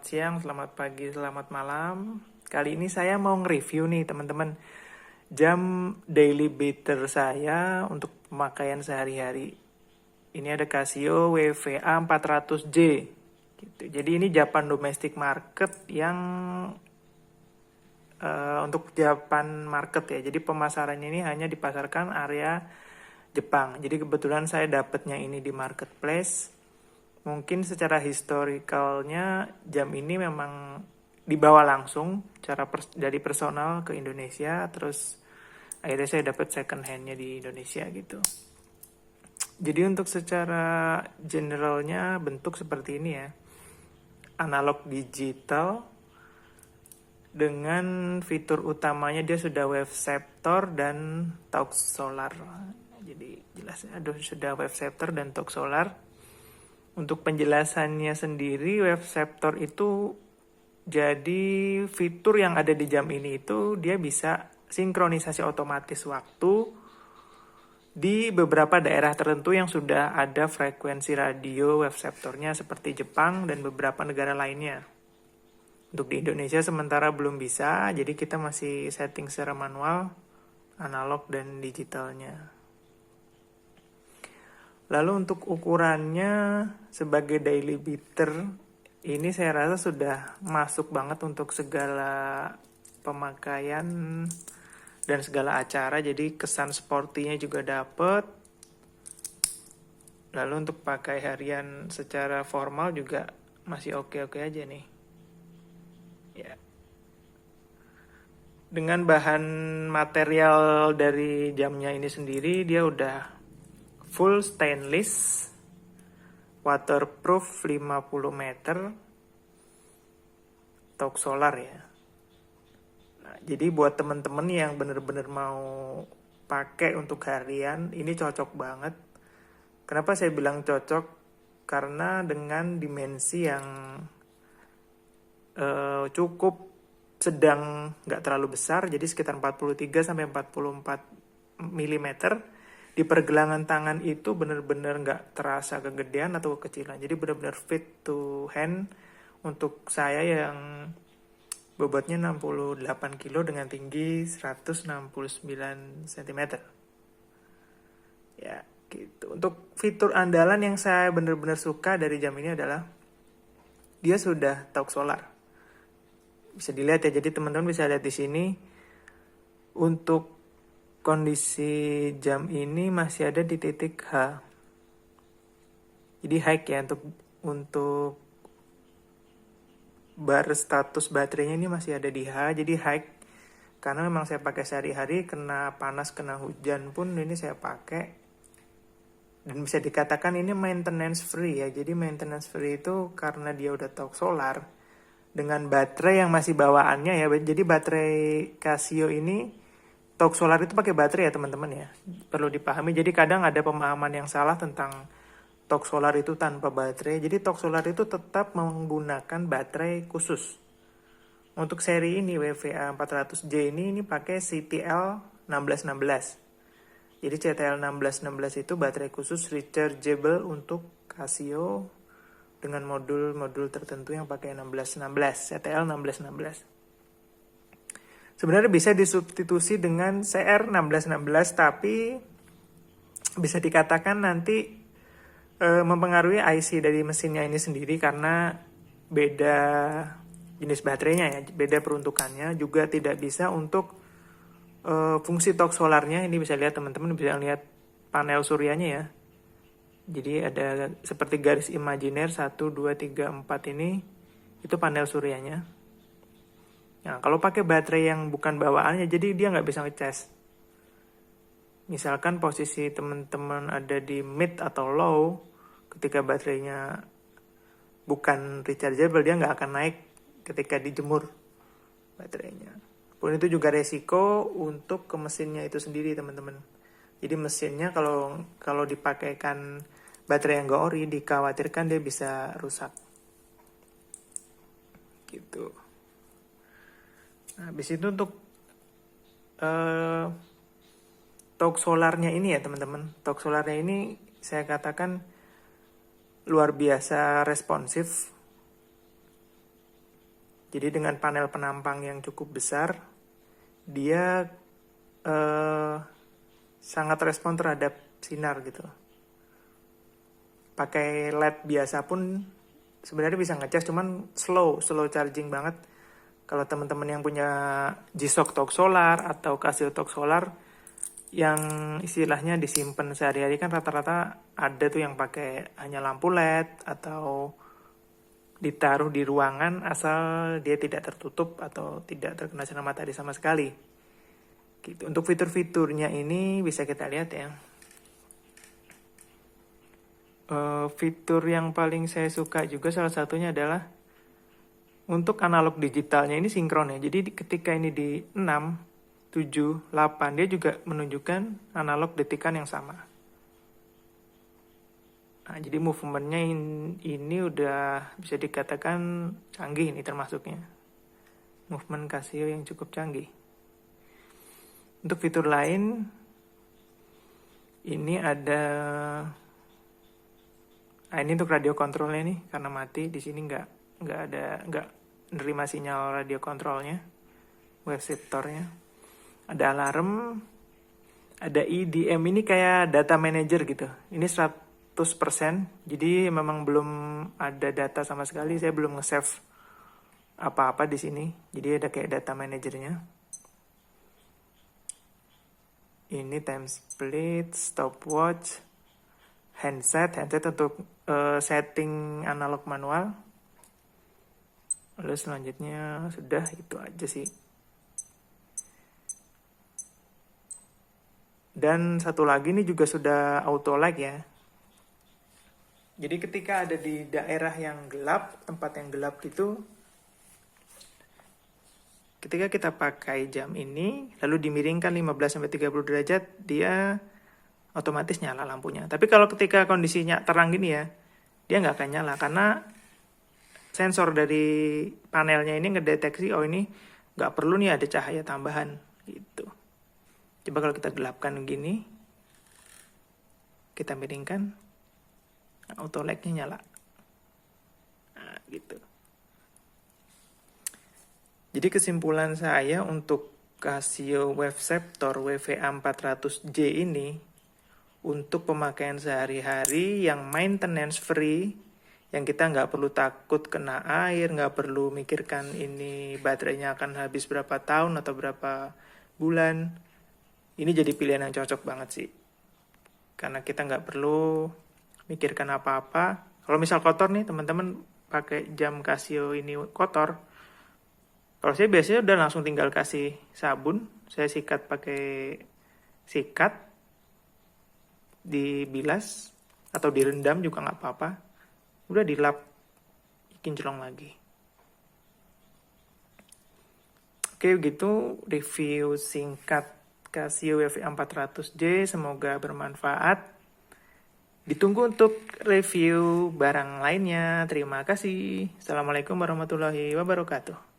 Selamat siang, selamat pagi, selamat malam. Kali ini saya mau nge-review nih teman-teman jam daily beater saya untuk pemakaian sehari-hari. Ini ada Casio WVA 400J. Gitu. Jadi ini Japan domestic market yang untuk Japan market ya. Jadi pemasarannya ini hanya dipasarkan area Jepang. Jadi kebetulan saya dapatnya ini di marketplace. Mungkin secara historicalnya jam ini memang dibawa langsung dari personal ke Indonesia, terus akhirnya saya dapat second handnya di Indonesia gitu. Jadi untuk secara generalnya bentuk seperti ini ya, analog digital dengan fitur utamanya dia sudah wave septor dan torque solar. Jadi jelas sudah wave septor dan torque solar. Untuk penjelasannya sendiri, wave septor itu jadi fitur yang ada di jam ini itu dia bisa sinkronisasi otomatis waktu di beberapa daerah tertentu yang sudah ada frekuensi radio wave septornya seperti Jepang dan beberapa negara lainnya. Untuk di Indonesia sementara belum bisa, jadi kita masih setting secara manual, analog dan digitalnya. Lalu untuk ukurannya sebagai daily beater, ini saya rasa sudah masuk banget untuk segala pemakaian dan segala acara. Jadi kesan sportinya juga dapet. Lalu untuk pakai harian secara formal juga masih oke-oke aja nih. Ya. Dengan bahan material dari jamnya ini sendiri, dia udah full stainless, waterproof 50 meter, torque solar ya. Nah, jadi buat temen-temen yang bener-bener mau pakai untuk harian, ini cocok banget. Kenapa saya bilang cocok? Karena dengan dimensi yang cukup sedang, nggak terlalu besar, jadi sekitar 43 sampai 44 mm. Di pergelangan tangan itu benar-benar nggak terasa kegedean atau kekecilan. Jadi benar-benar fit to hand untuk saya yang bobotnya 68 kilo dengan tinggi 169 cm. Ya, gitu. Untuk fitur andalan yang saya benar-benar suka dari jam ini adalah dia sudah torque solar. Bisa dilihat ya, jadi teman-teman bisa lihat di sini untuk kondisi jam ini masih ada di titik H. Jadi high ya untuk bar status baterainya ini masih ada di H. Jadi high karena memang saya pakai sehari-hari, kena panas kena hujan pun ini saya pakai. Dan bisa dikatakan ini maintenance free ya. Jadi maintenance free itu karena dia udah torque solar dengan baterai yang masih bawaannya ya. Jadi baterai Casio ini torque solar itu pakai baterai ya teman-teman ya. Perlu dipahami. Jadi kadang ada pemahaman yang salah tentang torque solar itu tanpa baterai. Jadi torque solar itu tetap menggunakan baterai khusus. Untuk seri ini WVA 400J ini pakai CTL 1616. Jadi CTL 1616 itu baterai khusus rechargeable untuk Casio dengan modul-modul tertentu yang pakai 1616, CTL 1616. Sebenarnya bisa disubstitusi dengan CR1616, tapi bisa dikatakan nanti mempengaruhi IC dari mesinnya ini sendiri karena beda jenis baterainya ya, beda peruntukannya, juga tidak bisa untuk fungsi torque solarnya. Ini bisa lihat teman-teman, bisa lihat panel suryanya ya. Jadi ada seperti garis imajiner 1, 2, 3, 4 ini, itu panel suryanya. Nah, kalau pakai baterai yang bukan bawaannya, jadi dia nggak bisa ngecas. Misalkan posisi teman-teman ada di mid atau low, ketika baterainya bukan rechargeable, dia nggak akan naik ketika dijemur baterainya. Pun itu juga resiko untuk ke mesinnya itu sendiri teman-teman. Jadi mesinnya kalau dipakaikan baterai yang nggak ori, dikhawatirkan dia bisa rusak. Gitu. Nah, habis itu untuk torque solarnya ini ya teman-teman. Torque solarnya ini saya katakan luar biasa responsif. Jadi dengan panel penampang yang cukup besar, dia sangat respon terhadap sinar gitu. Pakai LED biasa pun sebenarnya bisa ngecas, cuman slow charging banget. Kalau teman-teman yang punya G-Shock Talk Solar atau Casio Talk Solar yang istilahnya disimpan sehari-hari, kan rata-rata ada tuh yang pakai hanya lampu LED atau ditaruh di ruangan asal dia tidak tertutup atau tidak terkena sinar matahari sama sekali. Gitu. Untuk fitur-fiturnya ini bisa kita lihat ya. Fitur yang paling saya suka juga salah satunya adalah untuk analog digitalnya ini sinkron ya. Jadi ketika ini di 6, 7, 8, dia juga menunjukkan analog detikan yang sama. Nah, jadi movementnya ini udah bisa dikatakan canggih ini termasuknya. Movement Casio yang cukup canggih. Untuk fitur lain, ini ada... Nah, ini untuk radio kontrolnya nih, karena mati di sini nggak nerima sinyal radio kontrolnya, wave shifternya. Ada alarm, ada EDM, ini kayak data manager gitu. Ini 100%, jadi memang belum ada data sama sekali, saya belum nge-save apa-apa di sini. Jadi ada kayak data manajernya. Ini time split, stopwatch, handset untuk setting analog manual. Lalu selanjutnya sudah itu aja sih. Dan satu lagi ini juga sudah auto light ya. Jadi ketika ada di daerah yang gelap, tempat yang gelap gitu, ketika kita pakai jam ini lalu dimiringkan 15-30 derajat, dia otomatis nyala lampunya. Tapi kalau ketika kondisinya terang gini ya, dia nggak akan nyala karena sensor dari panelnya ini ngedeteksi, oh ini nggak perlu nih ada cahaya tambahan gitu. Coba kalau kita gelapkan gini, kita miringkan, auto light-nya nyala. Nah, gitu. Jadi kesimpulan saya untuk Casio Wave Shifter WVA400J ini, untuk pemakaian sehari-hari yang maintenance free, yang kita nggak perlu takut kena air, nggak perlu mikirkan ini baterainya akan habis berapa tahun atau berapa bulan, ini jadi pilihan yang cocok banget sih. Karena kita nggak perlu mikirkan apa-apa. Kalau misal kotor nih, teman-teman pakai jam Casio ini kotor, kalau saya biasanya udah langsung tinggal kasih sabun, saya sikat pakai sikat, dibilas atau direndam juga nggak apa-apa, udah dilap, kinclong lagi. Oke, begitu review singkat Casio WVA400J, semoga bermanfaat. Ditunggu untuk review barang lainnya. Terima kasih. Assalamualaikum warahmatullahi wabarakatuh.